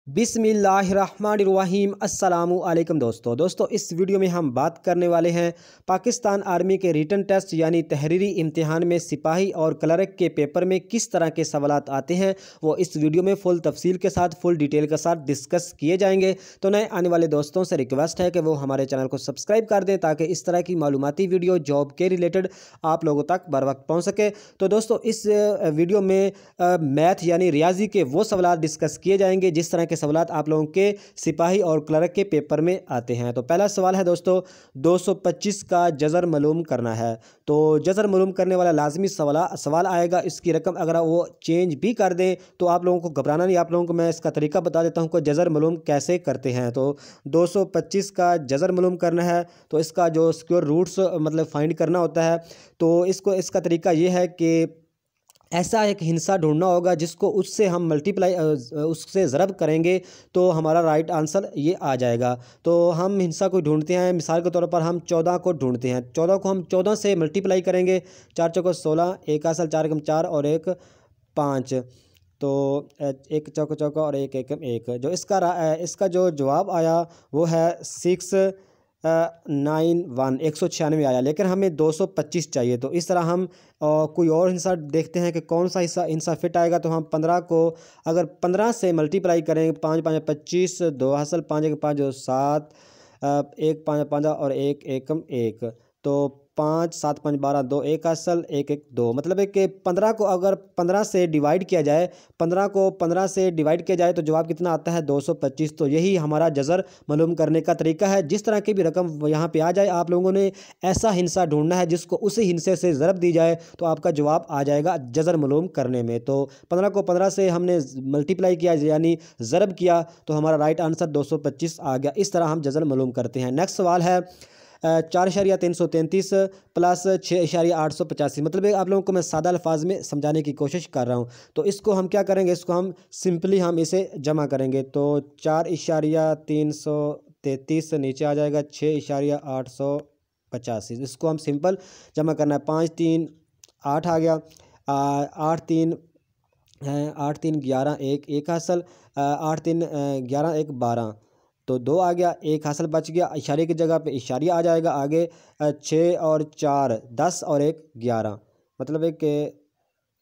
बिस्मिल्लाहिर्रहमानिर्रहीम अस्सलामुअलैकुम दोस्तों इस वीडियो में हम बात करने वाले हैं पाकिस्तान आर्मी के रिटन टेस्ट यानी तहरीरी इम्तिहान में सिपाही और क्लर्क के पेपर में किस तरह के सवालात आते हैं वो इस वीडियो में फुल तफसील के साथ फुल डिटेल के साथ डिस्कस किए जाएंगे। तो नए आने वाले दोस्तों से रिक्वेस्ट है कि वो हमारे चैनल को सब्सक्राइब कर दें ताकि इस तरह की मालूमाती वीडियो जॉब के रिलेटेड आप लोगों तक बर वक्त पहुँच सके। तो दोस्तों इस वीडियो में मैथ यानी रियाजी के वो सवालात डिस्कस किए जाएंगे जिस तरह के सवालात आप लोगों के सिपाही और क्लर्क के पेपर में आते हैं। तो पहला सवाल है दोस्तों 225 का जज़र मालूम करना है। तो जज़र मालूम करने वाला लाजमी सवाल आएगा। इसकी रकम अगर वो चेंज भी कर दें तो आप लोगों को घबराना नहीं, आप लोगों को मैं इसका तरीका बता देता हूँ कि जज़र मालूम कैसे करते हैं। तो 225 का जज़र मालूम करना है तो इसका जो स्क्वायर रूट्स मतलब फाइंड करना होता है। तो इसका तरीका ये है कि ऐसा एक हिस्सा ढूंढना होगा जिसको उससे हम मल्टीप्लाई उससे ज़रब करेंगे तो हमारा राइट आंसर ये आ जाएगा। तो हम हिस्सा को ढूंढते हैं, मिसाल के तौर पर हम 14 को ढूंढते हैं। 14 को हम 14 से मल्टीप्लाई करेंगे, 4 चौको 16, एक असल 4 एकम 4 और एक 5, तो एक चौको चौका और एक एकम 1। जो इसका जो जवाब आया वो है 691 196 आया, लेकिन हमें 225 चाहिए। तो इस तरह हम कोई और हिस्सा देखते हैं कि कौन सा हिस्सा फिट आएगा। तो हम 15 को अगर 15 से मल्टीप्लाई करें, 5 5 25, 2 हासिल 5 1 5 7, 1 5 5 और एक एकम 1, तो 5 7 5 12, 2 1 असल 1 1 2, मतलब है कि 15 को अगर 15 से डिवाइड किया जाए, 15 को 15 से डिवाइड किया जाए तो जवाब कितना आता है 225। तो यही हमारा जज़र मालूम करने का तरीका है। जिस तरह की भी रकम यहाँ पे आ जाए आप लोगों ने ऐसा हिस्सा ढूंढना है जिसको उसी हिस्से से ज़रब दी जाए तो आपका जवाब आ जाएगा जज़र मालूम करने में। तो 15 को 15 से हमने मल्टीप्लाई किया यानी ज़रब किया तो हमारा राइट आंसर 225 आ गया। इस तरह हम जज़र मालूम करते हैं। नेक्स्ट सवाल है 4,333 प्लस 6,885, मतलब आप लोगों को मैं सादा अल्फाज में समझाने की कोशिश कर रहा हूँ। तो इसको हम क्या करेंगे, इसको हम सिंपली हम इसे जमा करेंगे। तो 4,333 से नीचे आ जाएगा 6,885, इसको हम सिंपल जमा करना है। 5 3 8 आ गया, 8 3 8 3 11 1 हासिल, 8 3 11 1 12, तो 2 आ गया, एक हासिल बच गया, इशारे की जगह पे इशारिया आ जाएगा आगे। 6 और 4 10 और 1 11, मतलब एक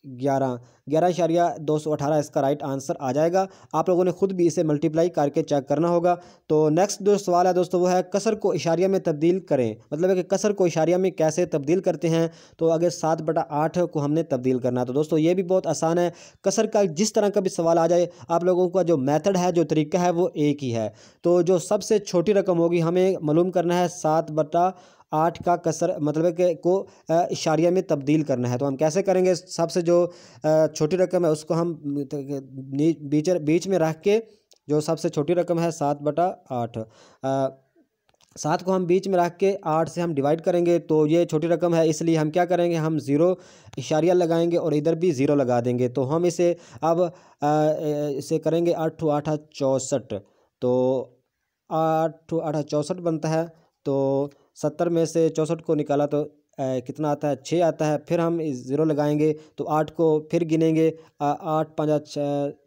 11,218 इसका राइट आंसर आ जाएगा। आप लोगों ने खुद भी इसे मल्टीप्लाई करके चेक करना होगा। तो नेक्स्ट जो सवाल है दोस्तों वो है कसर को इशारिया में तब्दील करें, मतलब है कि कसर को इशारिया में कैसे तब्दील करते हैं। तो अगर 7/8 को हमने तब्दील करना है तो दोस्तों ये भी बहुत आसान है। कसर का जिस तरह का भी सवाल आ जाए आप लोगों का जो मेथड है, जो तरीका है वो एक ही है। तो जो सबसे छोटी रकम होगी हमें मालूम करना है 7/8 का कसर, मतलब कि को इशारिया में तब्दील करना है। तो हम कैसे करेंगे, सबसे जो छोटी रकम है उसको हम बीच में रख के, जो सबसे छोटी रकम है 7/8, 7 को हम बीच में रख के 8 से हम डिवाइड करेंगे। तो ये छोटी रकम है इसलिए हम क्या करेंगे, हम ज़ीरो इशारिया लगाएंगे और इधर भी ज़ीरो लगा देंगे। तो हम इसे अब इसे करेंगे 8 8 64, तो 8 8 64 बनता है। तो 70 में से 64 को निकाला तो कितना आता है, 6 आता है। फिर हम ज़ीरो लगाएंगे तो 8 को फिर गिनेंगे, 8 5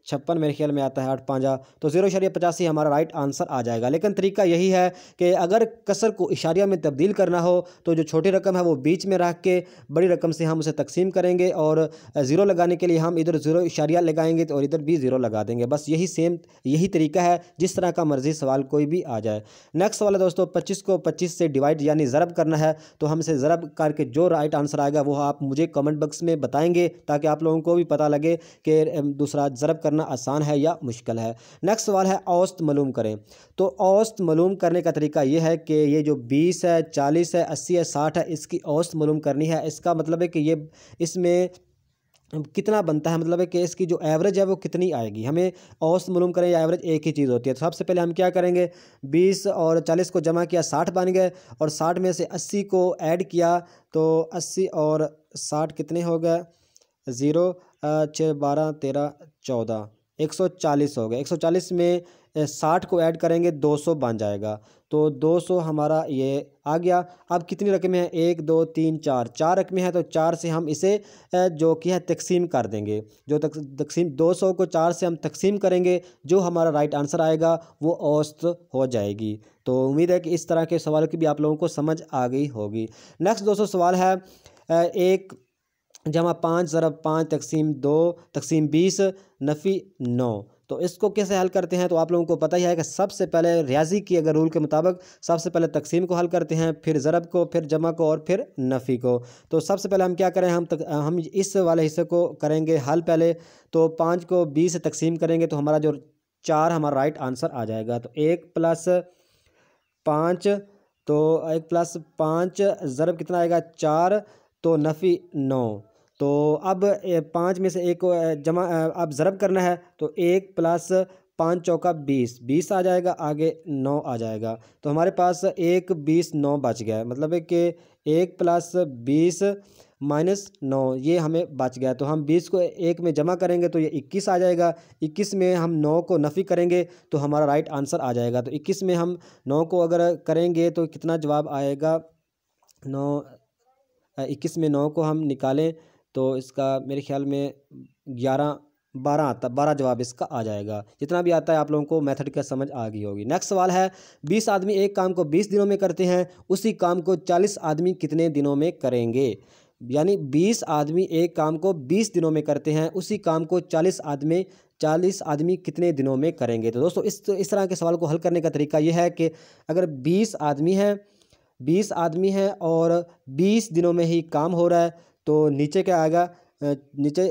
56 मेरे ख्याल में आता है, 8 5, तो 0.85 हमारा राइट आंसर आ जाएगा। लेकिन तरीका यही है कि अगर कसर को इशारिया में तब्दील करना हो तो जो छोटी रकम है वो बीच में रख के बड़ी रकम से हम उसे तकसीम करेंगे और ज़ीरो लगाने के लिए हम इधर ज़ीरो इशारिया लगाएंगे और इधर भी ज़ीरो लगा देंगे। बस यही तरीका है, जिस तरह का मर्जी सवाल कोई भी आ जाए। नेक्स्ट सवाल है दोस्तों 25 को 25 से डिवाइड यानी ज़रब करना है। तो हम इसे ज़रब करके जो राइट आंसर आएगा वो आप मुझे कमेंट बॉक्स में बताएंगे ताकि आप लोगों को भी पता लगे कि दूसरा ज़रब करना आसान है या मुश्किल है। नेक्स्ट सवाल है औसत मालूम करें। तो औसत मालूम करने का तरीका ये है कि ये जो 20 है, 40 है, 80 है, 60 है, इसकी औसत मालूम करनी है। इसका मतलब है कि ये इसमें कितना बनता है, मतलब है कि इसकी जो एवरेज है वो कितनी आएगी। हमें औसत मालूम करें या एवरेज एक ही चीज़ होती है। तो सबसे पहले हम क्या करेंगे, 20 और 40 को जमा किया 60 बन गए, और 60 में से 80 को ऐड किया तो 80 और 60 कितने हो गए, 0 6 12 13 14, 140 हो गया। 140 में 60 को ऐड करेंगे 200 बन जाएगा। तो 200 हमारा ये आ गया। अब कितनी रकमें हैं, 1 2 3 4, 4 रकमें हैं, तो 4 से हम इसे जो कि है तकसीम कर देंगे। जो तकसीम 200 को 4 से हम तकसीम करेंगे, जो हमारा राइट आंसर आएगा वो औसत हो जाएगी। तो उम्मीद है कि इस तरह के सवालों की भी आप लोगों को समझ आ गई होगी। नेक्स्ट दोस्तों सवाल है 1 जमा 5 ज़रब 5 तकसीम 2 तकसीम 20 नफ़ी 9। तो इसको कैसे हल करते हैं, तो आप लोगों को पता ही है कि सबसे पहले रियाजी की अगर रूल के मुताबिक सबसे पहले तकसीम को हल करते हैं, फिर ज़रब को, फिर जमा को और फिर नफ़ी को। तो सबसे पहले हम क्या करें, हम इस वाले हिस्से को करेंगे हल पहले। तो 5 को 20 से तकसीम करेंगे तो हमारा जो 4 हमारा राइट आंसर आ जाएगा। तो 1 + 5, तो 1 + 5 ज़रब कितना आएगा 4, तो नफ़ी 9। तो अब 5 में से 1 को जमा अब ज़रब करना है, तो 1 + 5 चौका 20, 20 आ जाएगा, आगे 9 आ जाएगा। तो हमारे पास 1 20 9 बच गया है, मतलब है कि 1 + 20 - 9 ये हमें बच गया। तो हम 20 को 1 में जमा करेंगे तो ये 21 आ जाएगा। 21 में हम 9 को नफ़ी करेंगे तो हमारा राइट आंसर आ जाएगा। तो 21 में हम 9 को अगर करेंगे तो कितना जवाब आएगा, 21 में 9 को हम निकालें तो इसका मेरे ख्याल में 12 आता, 12 जवाब इसका आ जाएगा। जितना भी आता है आप लोगों को मेथड का समझ आ गई होगी। नेक्स्ट सवाल है 20 आदमी एक काम को 20 दिनों में करते हैं, उसी काम को 40 आदमी कितने दिनों में करेंगे। यानी 20 आदमी एक काम को 20 दिनों में करते हैं, उसी काम को 40 आदमी कितने दिनों में करेंगे। तो दोस्तों इस तरह के सवाल को हल करने का तरीका यह है कि अगर 20 आदमी हैं और 20 दिनों में ही काम हो रहा है, तो नीचे क्या आएगा, नीचे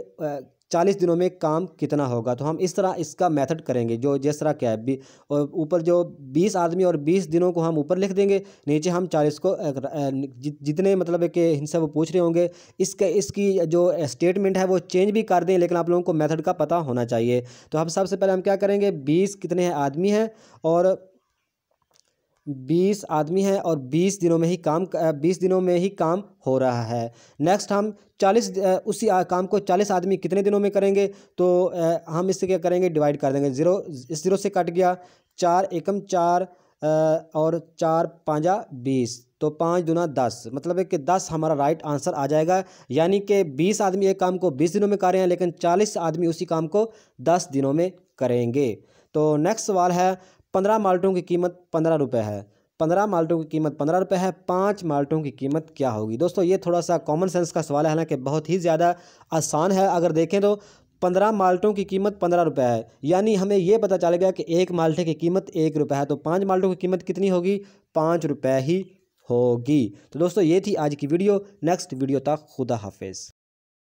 40 दिनों में काम कितना होगा। तो हम इस तरह इसका मेथड करेंगे, जो जिस तरह क्या है और ऊपर जो 20 आदमी और 20 दिनों को हम ऊपर लिख देंगे, नीचे हम 40 को जितने मतलब है कि इनसे वो पूछ रहे होंगे इसकी जो स्टेटमेंट है वो चेंज भी कर दें, लेकिन आप लोगों को मेथड का पता होना चाहिए। तो हम सबसे पहले हम क्या करेंगे, 20 कितने हैं आदमी हैं और 20 आदमी हैं और 20 दिनों में ही काम हो रहा है। नेक्स्ट हम 40 उसी काम को 40 आदमी कितने दिनों में करेंगे। तो हम इससे क्या करेंगे, डिवाइड कर देंगे। इस 0 से कट गया, 4 एकम 4 और 4 5 20, तो 5 दूना 10, मतलब है कि 10 हमारा राइट आंसर आ जाएगा। यानी कि 20 आदमी एक काम को 20 दिनों में कर रहे हैं, लेकिन 40 आदमी उसी काम को 10 दिनों में करेंगे। तो नेक्स्ट सवाल है 15 माल्टों की कीमत 15 रुपये है। 15 माल्टों की कीमत 15 रुपये है, 5 माल्टों की कीमत क्या होगी। दोस्तों ये थोड़ा सा कॉमन सेंस का सवाल है, हालांकि बहुत ही ज़्यादा आसान है। अगर देखें तो 15 माल्टों की कीमत 15 रुपये है, यानी हमें ये पता चल गया कि एक माल्टे की कीमत 1 रुपये है, तो 5 माल्टों की कीमत कितनी होगी, 5 रुपये ही होगी। तो दोस्तों ये थी आज की वीडियो। नेक्स्ट वीडियो तक खुदा हाफिज़।